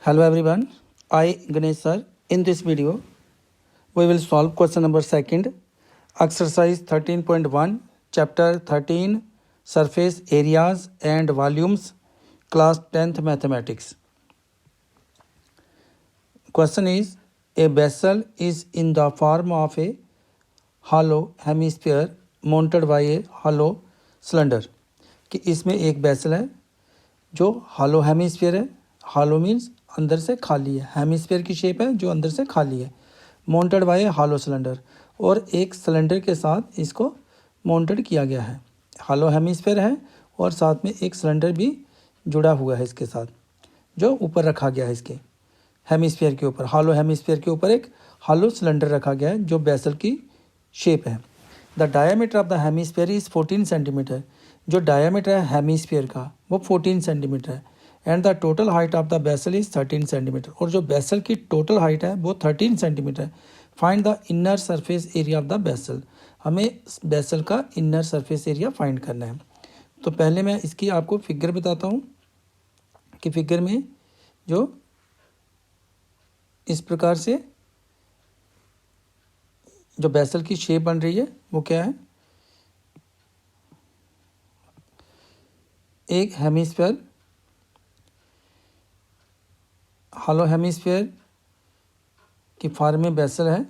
Hello everyone, I Ganesh sir. In this video, we will solve question number 2, exercise 13.1, chapter 13, surface areas and volumes, class 10th mathematics. Question is, a vessel is in the form of a hollow hemisphere mounted by a hollow cylinder. कि इसमें एक vessel है जो hollow hemisphere है. Hollow means अंदर से खाली है, हेमिस्फीयर की शेप है जो अंदर से खाली है, माउंटेड बाय हॉलो सिलेंडर, और एक सिलेंडर के साथ इसको माउंटेड किया गया है. हॉलो हेमिस्फीयर है और साथ में एक सिलेंडर भी जुड़ा हुआ है इसके साथ जो ऊपर रखा गया है. इसके हेमिस्फीयर के ऊपर, हॉलो हेमिस्फीयर के ऊपर एक हॉलो सिलेंडर रखा गया है जो वेसल की शेप है. The diameter of the hemisphere is 14 centimetre. जो डायमीटर है हेमिस्फीयर का वो 14 सेंटीमीटर है. And the total height of the vessel is 13 centimetre. और जो वेसल की टोटल हाइट है वो 13 सेंटीमीटर है. Find the inner surface area of the vessel. हमें वेसल का इनर सरफेस एरिया फाइंड करना है. तो पहले मैं इसकी आपको फिगर बताता हूँ कि फिगर में जो इस प्रकार से जो वेसल की शेप बन रही है वो क्या है. एक हेमिस्फीयर, हॉलो हेमिस्फीयर की फॉर्म में वेसल है.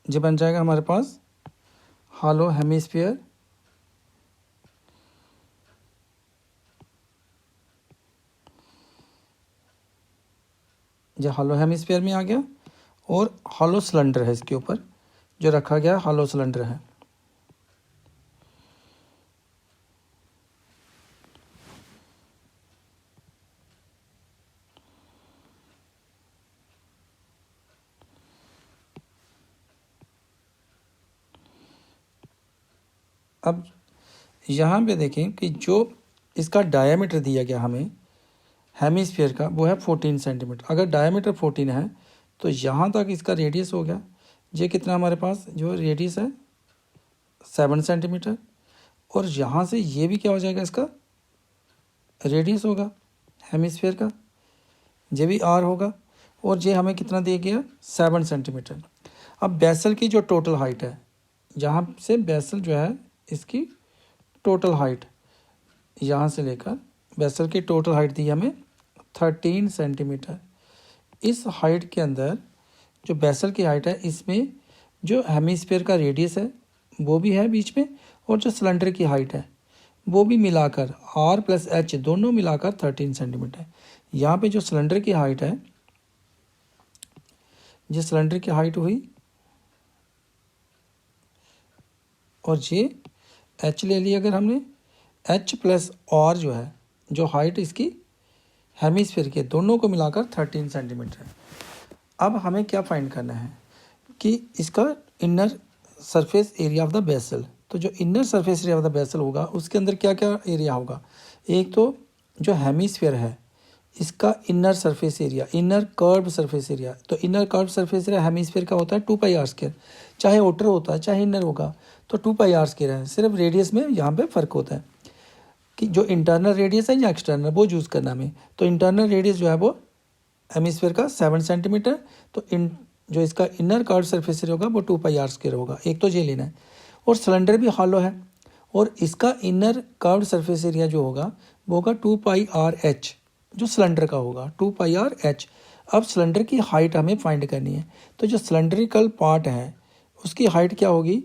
जो बन जाएगा हमारे पास हॉलो हेमिस्फीयर जो हॉलो हेमिस्फीयर में आ गया, और हॉलो सिलेंडर है इसके ऊपर जो रखा गया हॉलो सिलेंडर है. अब यहाँ पे देखें कि जो इसका डायमीटर दिया गया हमें हेमिस्फीयर का वो है 14 सेंटीमीटर. अगर डायमीटर 14 है तो यहाँ तक इसका रेडियस हो गया, ये कितना हमारे पास जो रेडियस है 7 सेंटीमीटर, और यहाँ से ये भी क्या हो जाएगा इसका रेडियस होगा हेमिस्फीयर का, ये भी आर होगा, और ये हमें कितना दिया गया 7 सेंटीमीटर. अब वेसल की जो टोटल हाइट है, जहाँ से वेसल जो है इसकी टोटल हाइट यहाँ से लेकर वेसल की टोटल हाइट दी हमें 13 सेंटीमीटर. इस हाइट के अंदर जो वेसल की हाइट है इसमें जो हेमिस्फीयर का रेडियस है वो भी है बीच में, और जो सिलेंडर की हाइट है वो भी मिलाकर आर प्लस एच दोनों मिलाकर 13 सेंटीमीटर है. यहाँ पे जो सिलेंडर की हाइट है, ये सिलेंडर की हाइट हुई, और ये एच ले लिया अगर हमने, एच प्लस आर जो है जो हाइट इसकी हेमिस्फीयर के दोनों को मिलाकर 13 सेंटीमीटर है. अब हमें क्या फाइंड करना है कि इसका inner surface area of the vessel. तो जो inner surface area of the vessel होगा उसके अंदर क्या क्या एरिया होगा. एक तो जो हेमिस्फीयर है इसका inner surface area, inner curve surface area. तो inner curve surface area hemisphere का होता है 2πr², चाहे आउटर होता है चाहे इनर होगा तो 2πr² है. सिर्फ रेडियस में यहाँ पे फ़र्क होता है कि जो इंटरनल रेडियस है या एक्सटर्नल वो यूज़ करना हमें. तो इंटरनल रेडियस जो है वो हेमिस्फीयर का 7 सेंटीमीटर, तो जो इसका इनर कर्व सरफेस एरिया होगा वो 2πr² होगा. एक तो ये लेना है. और सिलेंडर भी हॉलो है और इसका इनर कर्व सरफेस एरिया जो होगा वो होगा 2πrh, जो सिलेंडर का होगा 2πrh. अब सिलेंडर की हाइट हमें फाइंड करनी है. तो जो सिलेंड्रिकल पार्ट है उसकी हाइट क्या होगी,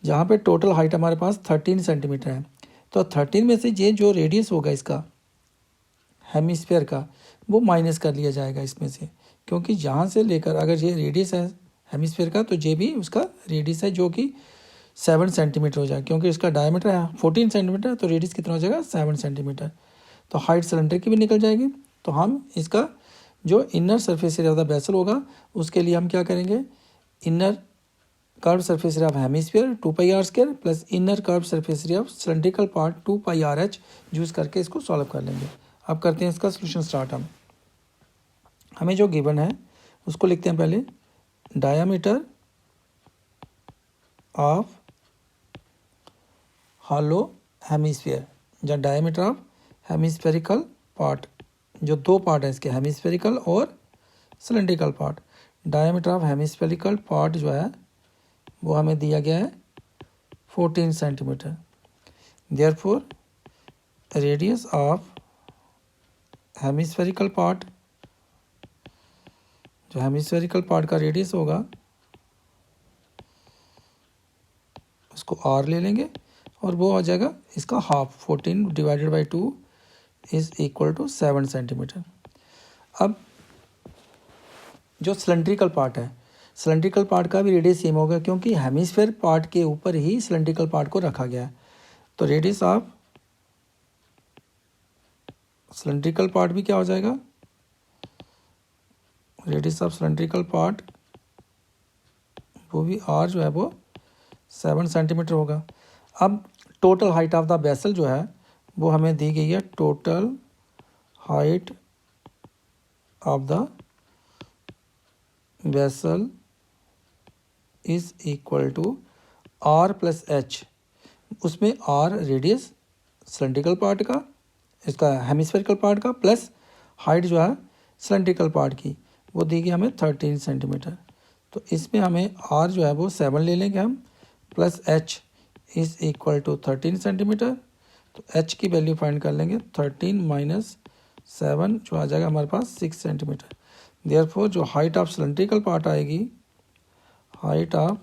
जहाँ पे टोटल हाइट हमारे पास 13 सेंटीमीटर है, तो 13 में से ये जो रेडियस होगा इसका हेमिस्फीयर का वो माइनस कर लिया जाएगा इसमें से, क्योंकि यहाँ से लेकर अगर ये रेडियस है हेमिस्फीयर का तो ये भी उसका रेडियस है जो कि 7 सेंटीमीटर हो जाएगा, क्योंकि इसका डायमीटर है 14 सेंटीमीटर तो रेडियस कितना हो जाएगा 7 सेंटीमीटर. तो हाइट सिलेंडर की भी निकल जाएगी. तो हम इसका जो inner surface area of the vessel होगा उसके लिए हम क्या करेंगे, inner curve surface area of hemisphere 2πr² plus inner curve surface area of cylindrical part 2πrh use करके इसको सॉल्व कर लेंगे. अब करते हैं इसका सोल्यूशन स्टार्ट। हमें जो गिवन है उसको लिखते हैं पहले, डायामीटर ऑफ हॉलो हेमिस्फीयर या डायमीटर ऑफ हेमिस्फेरिकल पार्ट, जो दो पार्ट है इसके, हेमिस्फेरिकल और cylindrical part. Diameter of hemispherical part जो है वो हमें दिया गया है 14 centimetre. Therefore radius of hemispherical part, जो हेमिस्फेरिकल पार्ट का रेडियस होगा उसको r ले लेंगे और वो आ जाएगा इसका half, 14 divided by 2 is equal to 7 centimetre. अब जो सिलेंड्रिकल पार्ट है, सिलेंड्रिकल पार्ट का भी रेडियस सेम होगा क्योंकि हेमिस्फेयर पार्ट के ऊपर ही सिलेंड्रिकल पार्ट को रखा गया है। तो रेडियस ऑफ सिलेंड्रिकल पार्ट भी क्या हो जाएगा, रेडियस ऑफ सिलेंड्रिकल पार्ट वो भी r जो है वो 7 सेंटीमीटर होगा। अब total height of the vessel जो है वो हमें दी गई है, total height of the vessel is equal to r plus h। उसमें r रेडियस सिलेंड्रिकल पार्ट का, इसका हेमिस्फेरिकल पार्ट का, प्लस हाइट जो है सिलेंड्रिकल पार्ट की वो दी गई हमें 13 सेंटीमीटर। तो इसमें हमें r जो है वो 7 ले लेंगे हम, plus h is equal to 13 centimetre. तो h की वैल्यू फाइंड कर लेंगे, 13 माइनस 7 जो आ जाएगा हमारे पास 6 सेंटीमीटर। देयरफॉर जो हाइट ऑफ सिलेंड्रिकल पार्ट आएगी, हाइट ऑफ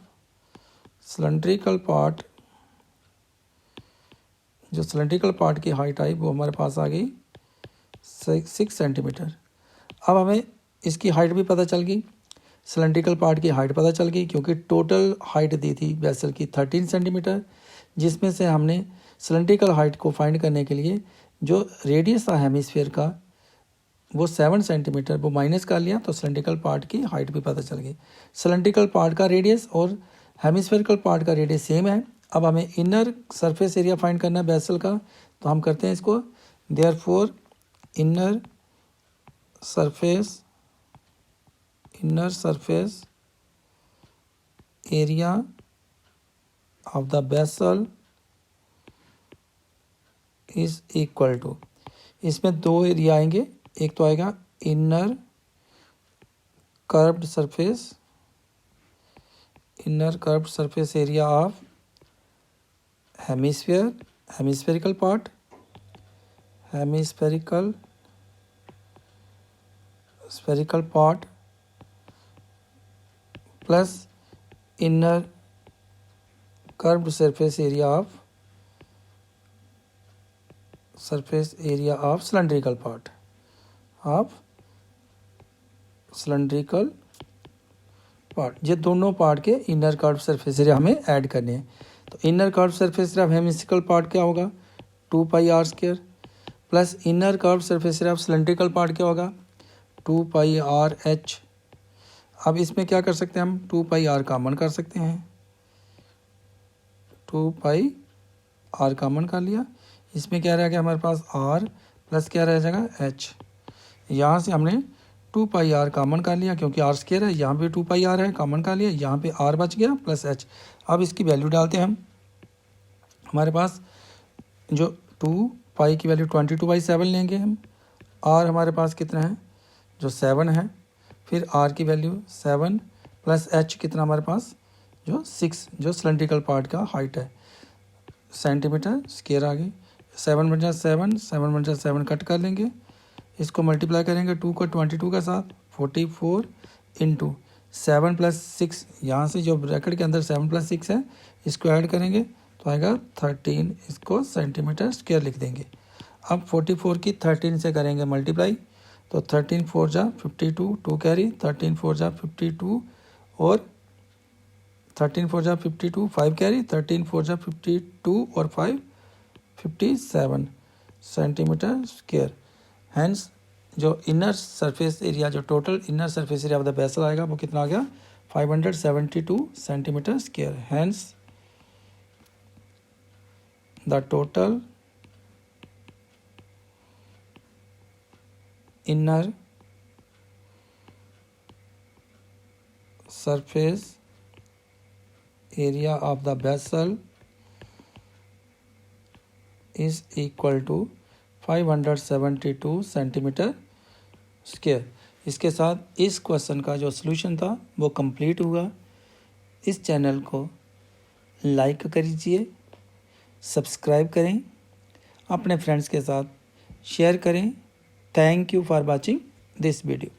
सिलेंड्रिकल पार्ट, जो सिलेंड्रिकल पार्ट की हाइट आई वो हमारे पास आ गई 6 सेंटीमीटर। अब हमें इसकी हाइट भी पता चल गई, सिलेंड्रिकल पार्ट की हाइट पता चल गई क्योंकि टोटल हाइट दी थी वेसल की 13 सेंटीमीटर, जिसमें से हमने सिलेंड्रिकल हाइट को फाइंड करने के लिए जो रेडियस था हेमिस्फीयर का वो 7 सेंटीमीटर वो माइनस कर लिया, तो सिलेंड्रिकल पार्ट की हाइट भी पता चल गई। सिलेंड्रिकल पार्ट का रेडियस और हेमिस्फेरिकल पार्ट का रेडियस सेम है। अब हमें इनर सरफेस एरिया फाइंड करना है वेसल का, तो हम करते हैं इसको, therefore inner surface area of the vessel is equal to, इसमें दो एरिया आएंगे, एक तो आएगा inner curved surface area of hemispherical part plus inner curved surface area of cylindrical part, ये दोनों पार्ट के इनर कर्व सरफेस एरिया हमें ऐड करने हैं। तो inner curve surface area of hemispherical part क्या होगा, 2πr² plus inner curve surface area of cylindrical part क्या होगा, 2πrh। अब इसमें क्या कर सकते हैं हम, 2πr कॉमन कर सकते हैं, 2πr कॉमन कर लिया, इसमें क्या रह गया हमारे पास r प्लस क्या रह जाएगा h। यहाँ से हमने 2πr कॉमन कर लिया क्योंकि r स्क्वायर है, यहाँ पे 2πr है कॉमन कर लिया, यहाँ पे r बच गया प्लस h। अब इसकी वैल्यू डालते हैं हम, हमारे पास जो 2π की वैल्यू 22/7 लेंगे हम, r हमारे पास कितना है जो 7 है, फिर r की वैल्यू 7 प्लस h कितना हमारे पास जो 6, जो सिलेंड्रिकल पार्ट का हाइट है, सेंटीमीटर स्क्वायर आ गई। 7 बन जाए 7 कट कर लेंगे, इसको मल्टीप्लाई करेंगे 2 को 22 के साथ, 44 इंटू 7 प्लस 6, यहाँ से जो ब्रैकेट के अंदर 7 प्लस 6 है इसको ऐड करेंगे तो आएगा 13, इसको सेंटीमीटर स्क्वायर लिख देंगे। अब 44 की 13 से करेंगे मल्टीप्लाई, तो 13 4 जा 52, 2 कैरी, 13 4 जा 52 और 13 4 जा 52, 5 कैरी, 13 4 जा 52 और 5 57 सेंटीमीटर स्क्वायर। हैंस जो इनर सरफेस एरिया, जो total inner surface area of the vessel आएगा वो कितना आ गया, 572 centimetre square. Hence the total inner surface area of the vessel is equal to 572 centimetre square. इसके साथ इस क्वेश्चन का जो सॉल्यूशन था वो कंप्लीट हुआ। इस चैनल को लाइक करिए, सब्सक्राइब करें, अपने फ्रेंड्स के साथ शेयर करें। Thank you for watching this video.